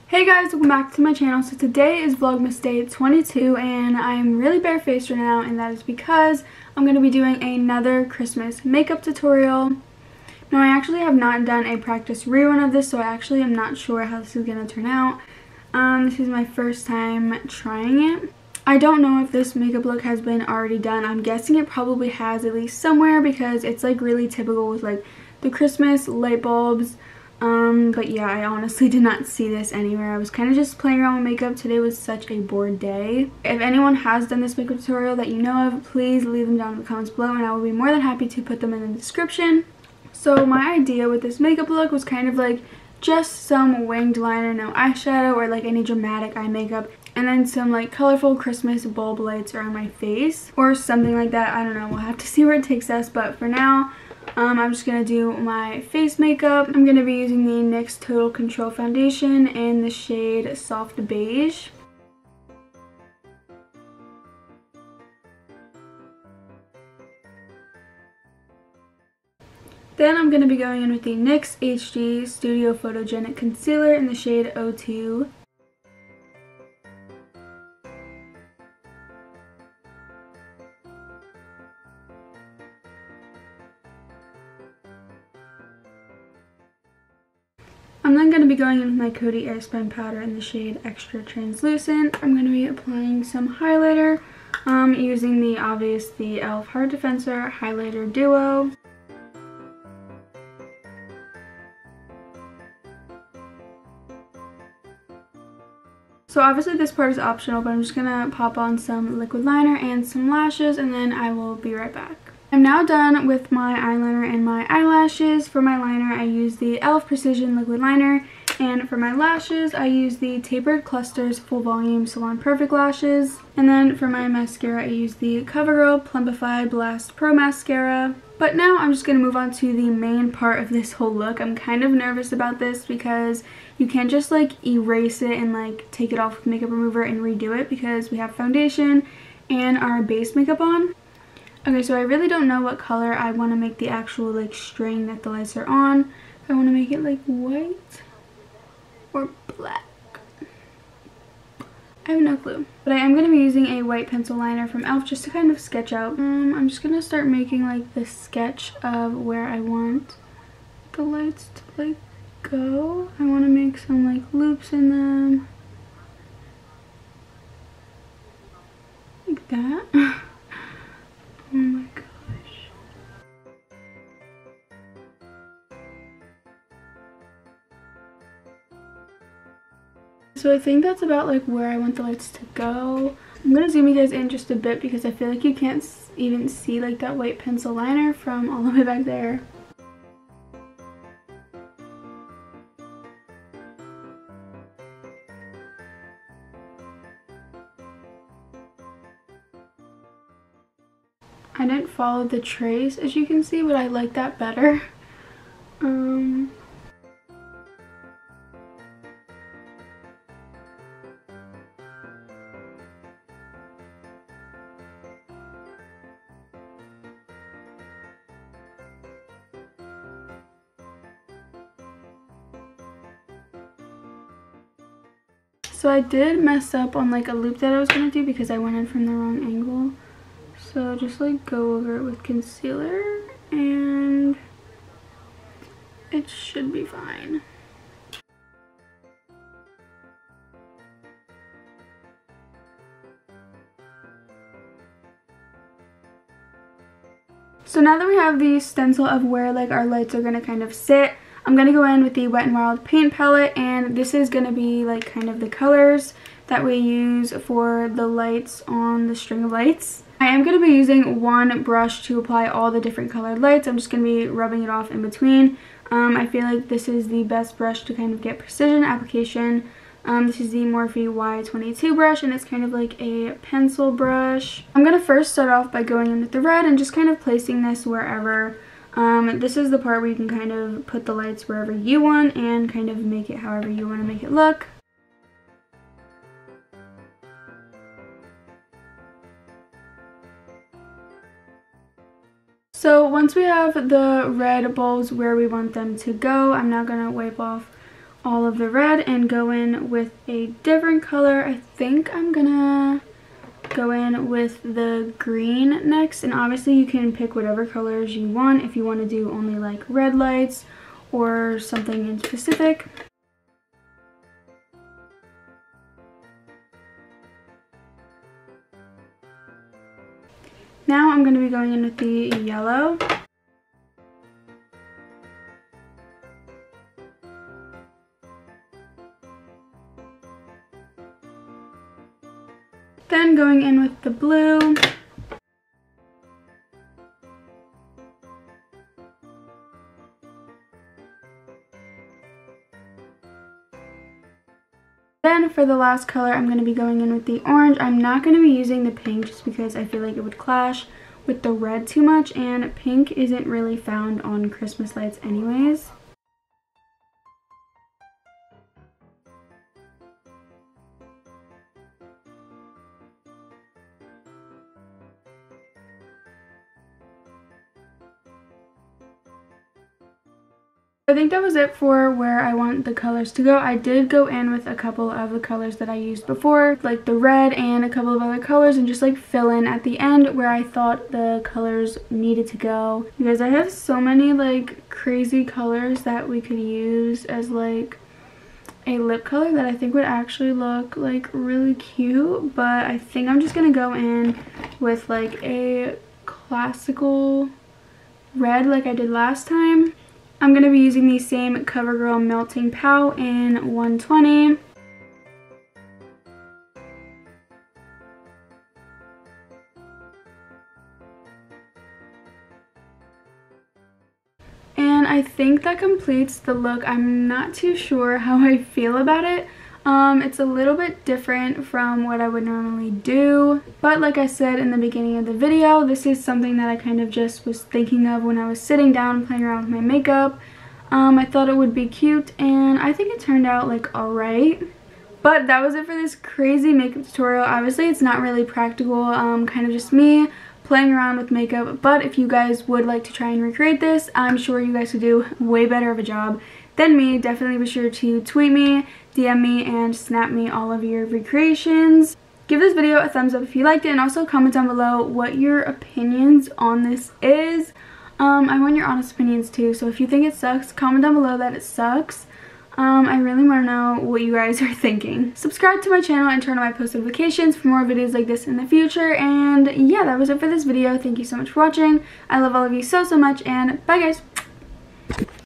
Hey guys, welcome back to my channel. So today is Vlogmas Day 22 and I'm really barefaced right now, and that is because I'm going to be doing another Christmas makeup tutorial. Now I actually have not done a practice rerun of this, so I actually am not sure how this is going to turn out. This is my first time trying it. I don't know if this makeup look has been already done. I'm guessing it probably has, at least somewhere, because it's like really typical with like the Christmas light bulbs. But yeah, I honestly did not see this anywhere. I was kind of just playing around with makeup. Today was such a bored day. If anyone has done this makeup tutorial that you know of, please leave them down in the comments below and I will be more than happy to put them in the description. So my idea with this makeup look was kind of like just some winged liner, no eyeshadow or like any dramatic eye makeup, and then some like colorful Christmas bulb lights around my face or something like that. I don't know, we'll have to see where it takes us, but for now I'm just going to do my face makeup. I'm going to be using the NYX Total Control Foundation in the shade Soft Beige. Then I'm going to be going in with the NYX HD Studio Photogenic Concealer in the shade 02. I'm then going to be going in with my Coty Airspun powder in the shade Extra Translucent. I'm going to be applying some highlighter using the e.l.f. Hard Defensor Highlighter Duo. So obviously this part is optional, but I'm just going to pop on some liquid liner and some lashes, and then I will be right back. I'm now done with my eyeliner and my eyelashes. For my liner, I use the e.l.f. Precision Liquid Liner, and for my lashes, I use the Tapered Clusters Full Volume Salon Perfect Lashes. And then for my mascara, I use the CoverGirl Plumpify Blast Pro Mascara. But now I'm just going to move on to the main part of this whole look. I'm kind of nervous about this because you can't just like erase it and like take it off with makeup remover and redo it, because we have foundation and our base makeup on. Okay, so I really don't know what color I want to make the actual like string that the lights are on. If I want to make it like white or black, I have no clue. But I am going to be using a white pencil liner from e.l.f. just to kind of sketch out. I'm just going to start making like the sketch of where I want the lights to like go. I want to make some like loops in them. Like that. Oh my gosh. So I think that's about like where I want the lights to go. I'm going to zoom you guys in just a bit because I feel like you can't even see like that white pencil liner from all the way back there. I didn't follow the trace, as you can see, but I like that better. So I did mess up on like a loop that I was going to do because I went in from the wrong angle. So just like go over it with concealer and it should be fine. So now that we have the stencil of where like our lights are going to kind of sit, I'm going to go in with the Wet n Wild paint palette, and this is going to be like kind of the colors that we use for the lights on the string of lights. I am going to be using one brush to apply all the different colored lights. I'm just going to be rubbing it off in between. I feel like this is the best brush to kind of get precision application. This is the Morphe Y22 brush, and it's kind of like a pencil brush. I'm going to first start off by going in with the red and just kind of placing this wherever. This is the part where you can kind of put the lights wherever you want and kind of make it however you want to make it look. So once we have the red bulbs where we want them to go, I'm now going to wipe off all of the red and go in with a different color. I think I'm gonna go in with the green next, and obviously you can pick whatever colors you want if you want to do only like red lights or something in specific. Now I'm going to be going in with the yellow. Then going in with the blue. Then for the last color, I'm going to be going in with the orange. I'm not going to be using the pink just because I feel like it would clash with the red too much, and pink isn't really found on Christmas lights anyways. I think that was it for where I want the colors to go. I did go in with a couple of the colors that I used before, like the red and a couple of other colors, and just like fill in at the end where I thought the colors needed to go. You guys, I have so many like crazy colors that we could use as like a lip color that I think would actually look like really cute, but I think I'm just gonna go in with like a classical red like I did last time. I'm going to be using the same CoverGirl Melting Pow in 120. And I think that completes the look. I'm not too sure how I feel about it. It's a little bit different from what I would normally do, but like I said in the beginning of the video, this is something that I kind of just was thinking of when I was sitting down playing around with my makeup. I thought it would be cute, and I think it turned out like alright. But that was it for this crazy makeup tutorial. Obviously it's not really practical, kind of just me playing around with makeup, but if you guys would like to try and recreate this, I'm sure you guys could do way better of a job than me. Definitely be sure to tweet me, DM me, and snap me all of your recreations. Give this video a thumbs up if you liked it, and also comment down below what your opinions on this is. I want your honest opinions too, so if you think it sucks, comment down below that it sucks. I really want to know what you guys are thinking. Subscribe to my channel and turn on my post notifications for more videos like this in the future. And yeah, that was it for this video. Thank you so much for watching. I love all of you so much, and bye guys.